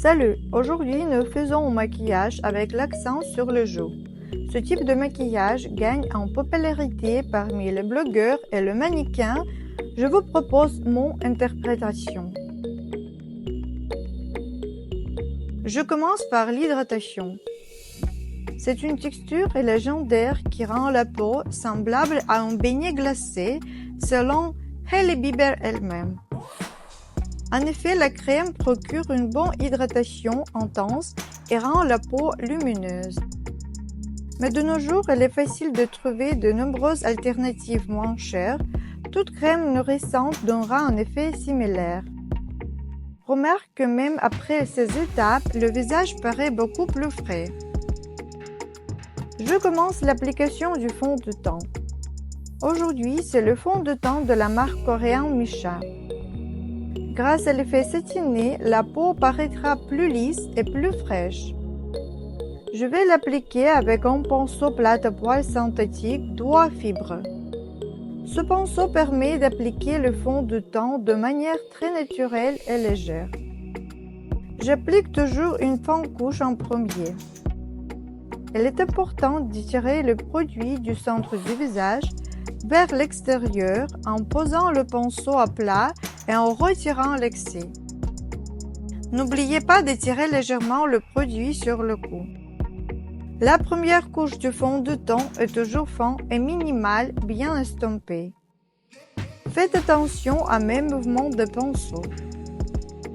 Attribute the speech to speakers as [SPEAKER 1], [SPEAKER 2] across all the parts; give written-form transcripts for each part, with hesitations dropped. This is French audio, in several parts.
[SPEAKER 1] Salut, aujourd'hui nous faisons un maquillage avec l'accent sur le jour. Ce type de maquillage gagne en popularité parmi les blogueurs et les mannequins. Je vous propose mon interprétation. Je commence par l'hydratation. C'est une texture légendaire qui rend la peau semblable à un beignet glacé, selon Hailey Bieber elle-même. En effet, la crème procure une bonne hydratation intense et rend la peau lumineuse. Mais de nos jours, il est facile de trouver de nombreuses alternatives moins chères. Toute crème nourrissante donnera un effet similaire. Remarque que même après ces étapes, le visage paraît beaucoup plus frais. Je commence l'application du fond de teint. Aujourd'hui, c'est le fond de teint de la marque coréenne Missha. Grâce à l'effet satiné, la peau paraîtra plus lisse et plus fraîche. Je vais l'appliquer avec un pinceau plate à poils synthétique doigt fibre. Ce pinceau permet d'appliquer le fond de teint de manière très naturelle et légère. J'applique toujours une fine couche en premier. Il est important d'étirer le produit du centre du visage vers l'extérieur en posant le pinceau à plat et en retirant l'excès. N'oubliez pas d'étirer légèrement le produit sur le cou. La première couche du fond de teint est toujours fin et minimale, bien estompée. Faites attention à mes mouvements de pinceau.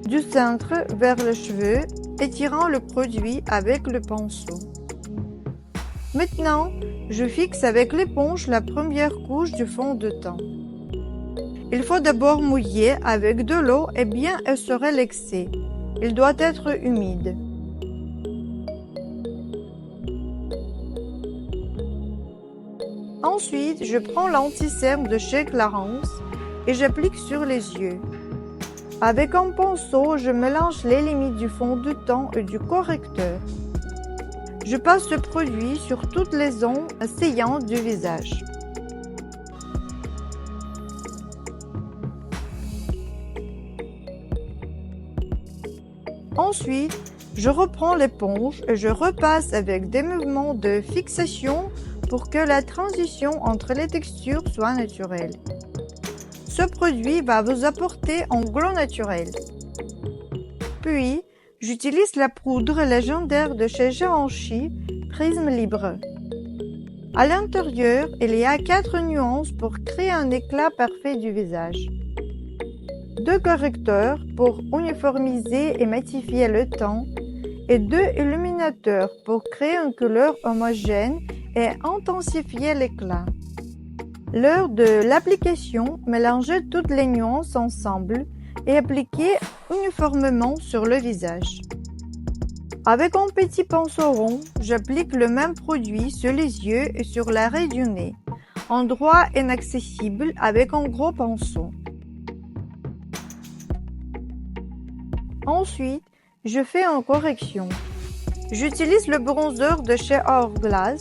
[SPEAKER 1] Du centre vers les cheveux, étirant le produit avec le pinceau. Maintenant, je fixe avec l'éponge la première couche du fond de teint. Il faut d'abord mouiller avec de l'eau et bien essorer l'excès. Il doit être humide. Ensuite, je prends l'anti-cerne de chez Clarins et j'applique sur les yeux. Avec un pinceau, je mélange les limites du fond de teint et du correcteur. Je passe ce produit sur toutes les zones saillantes du visage. Ensuite, je reprends l'éponge et je repasse avec des mouvements de fixation pour que la transition entre les textures soit naturelle. Ce produit va vous apporter un glow naturel. Puis, j'utilise la poudre légendaire de chez Givenchy, Prisme Libre. À l'intérieur, il y a 4 nuances pour créer un éclat parfait du visage. 2 correcteurs pour uniformiser et matifier le teint et 2 illuminateurs pour créer une couleur homogène et intensifier l'éclat. Lors de l'application, mélangez toutes les nuances ensemble et appliquez uniformément sur le visage. Avec un petit pinceau rond, j'applique le même produit sur les yeux et sur l'arrêt du nez, endroit inaccessible avec un gros pinceau. Ensuite, je fais une correction. J'utilise le bronzer de chez Hourglass,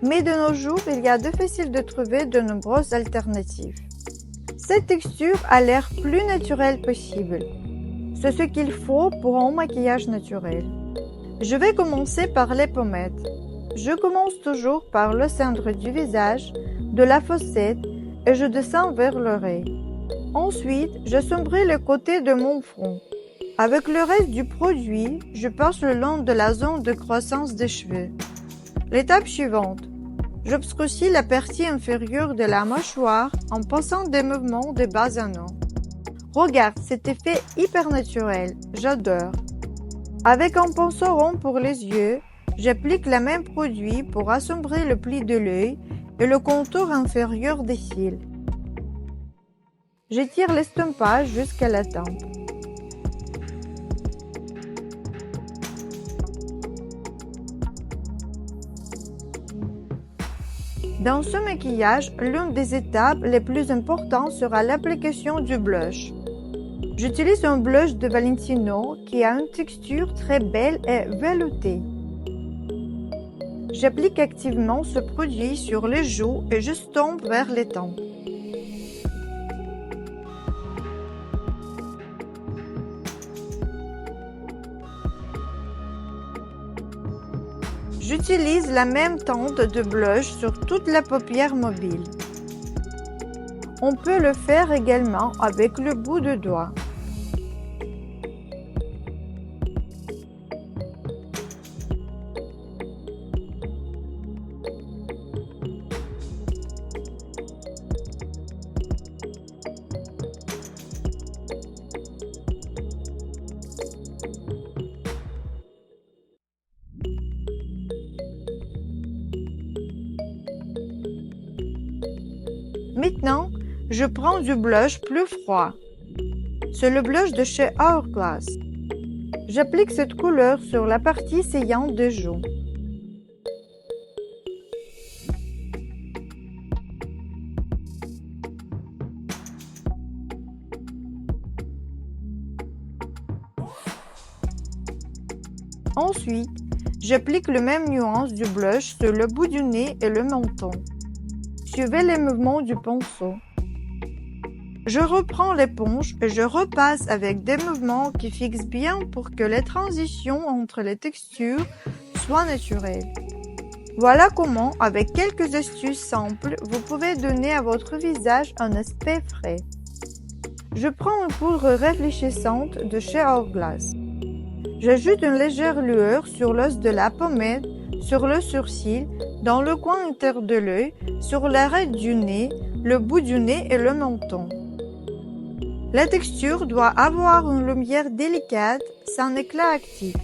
[SPEAKER 1] mais de nos jours, il y a difficile de trouver de nombreuses alternatives. Cette texture a l'air plus naturelle possible. C'est ce qu'il faut pour un maquillage naturel. Je vais commencer par les pommettes. Je commence toujours par le centre du visage, de la fossette et je descends vers l'oreille. Ensuite, je sombris le côté de mon front. Avec le reste du produit, je passe le long de la zone de croissance des cheveux. L'étape suivante, j'obscurcis la partie inférieure de la mâchoire en passant des mouvements de bas en haut. Regarde, cet effet hyper naturel, j'adore. Avec un pinceau rond pour les yeux, j'applique le même produit pour assombrir le pli de l'œil et le contour inférieur des cils. J'étire l'estompage jusqu'à la tempe. Dans ce maquillage, l'une des étapes les plus importantes sera l'application du blush. J'utilise un blush de Valentino qui a une texture très belle et veloutée. J'applique activement ce produit sur les joues et je tombe vers les tempes. J'utilise la même teinte de blush sur toute la paupière mobile. On peut le faire également avec le bout de doigt. Maintenant, je prends du blush plus froid. C'est le blush de chez Hourglass. J'applique cette couleur sur la partie saillante des joues. Ensuite, j'applique le même nuance du blush sur le bout du nez et le menton. Suivez les mouvements du pinceau. Je reprends l'éponge et je repasse avec des mouvements qui fixent bien pour que les transitions entre les textures soient naturelles. Voilà comment, avec quelques astuces simples, vous pouvez donner à votre visage un aspect frais. Je prends une poudre réfléchissante de chez Hourglass. J'ajoute une légère lueur sur l'os de la pommette, sur le sourcil, dans le coin interne de l'œil, sur l'arête du nez, le bout du nez et le menton. La texture doit avoir une lumière délicate, sans éclat actif.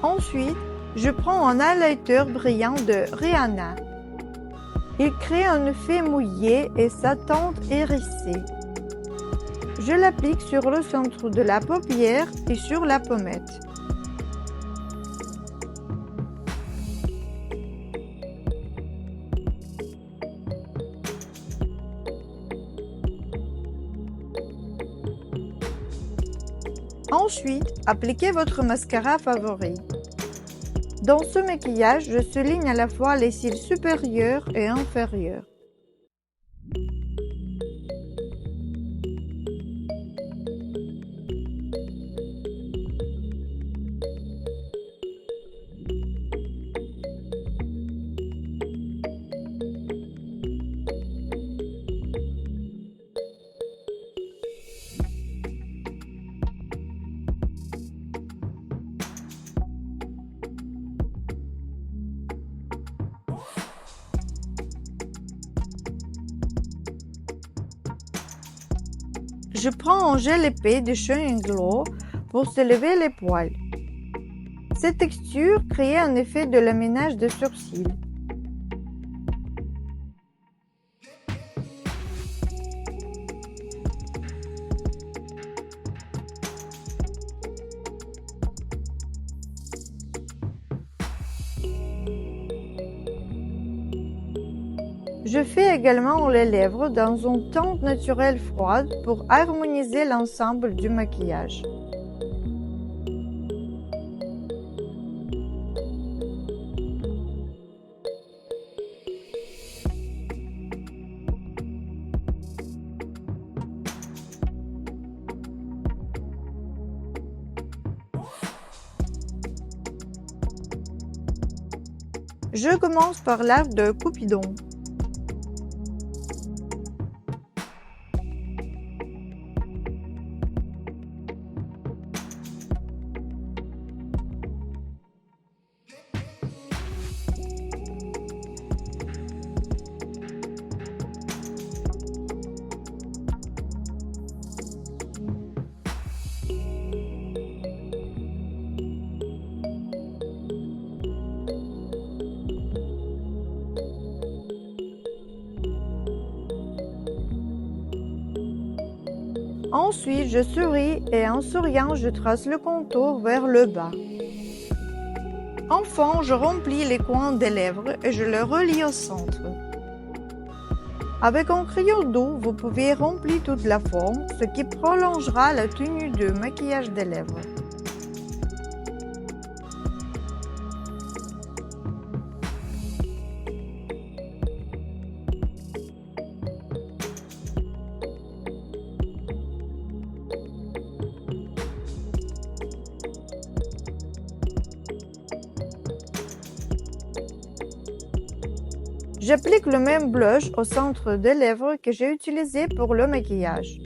[SPEAKER 1] Ensuite, je prends un highlighter brillant de Rihanna. Il crée un effet mouillé et sa teinte hérissée. Je l'applique sur le centre de la paupière et sur la pommette. Ensuite, appliquez votre mascara favori. Dans ce maquillage, je souligne à la fois les cils supérieurs et inférieurs. Je prends un gel épais de Shine Glow pour se lever les poils. Cette texture crée un effet de laminage de sourcils. Je fais également les lèvres dans une teinte naturelle froide pour harmoniser l'ensemble du maquillage. Je commence par l'arc de Cupidon. Ensuite, je souris et en souriant, je trace le contour vers le bas. Enfin, je remplis les coins des lèvres et je les relie au centre. Avec un crayon doux, vous pouvez remplir toute la forme, ce qui prolongera la tenue de maquillage des lèvres. J'applique le même blush au centre des lèvres que j'ai utilisé pour le maquillage.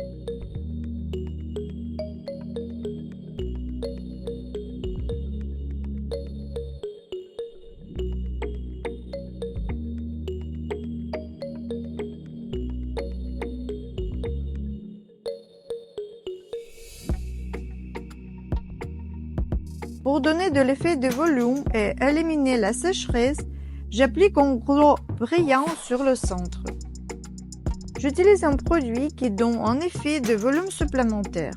[SPEAKER 1] Pour donner de l'effet de volume et éliminer la sécheresse, j'applique un gros brillant sur le centre. J'utilise un produit qui donne un effet de volume supplémentaire.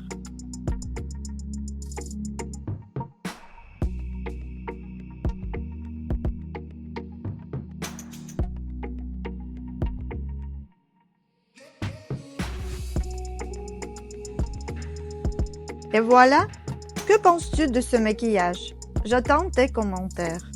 [SPEAKER 1] Et voilà! Que penses-tu de ce maquillage? J'attends tes commentaires.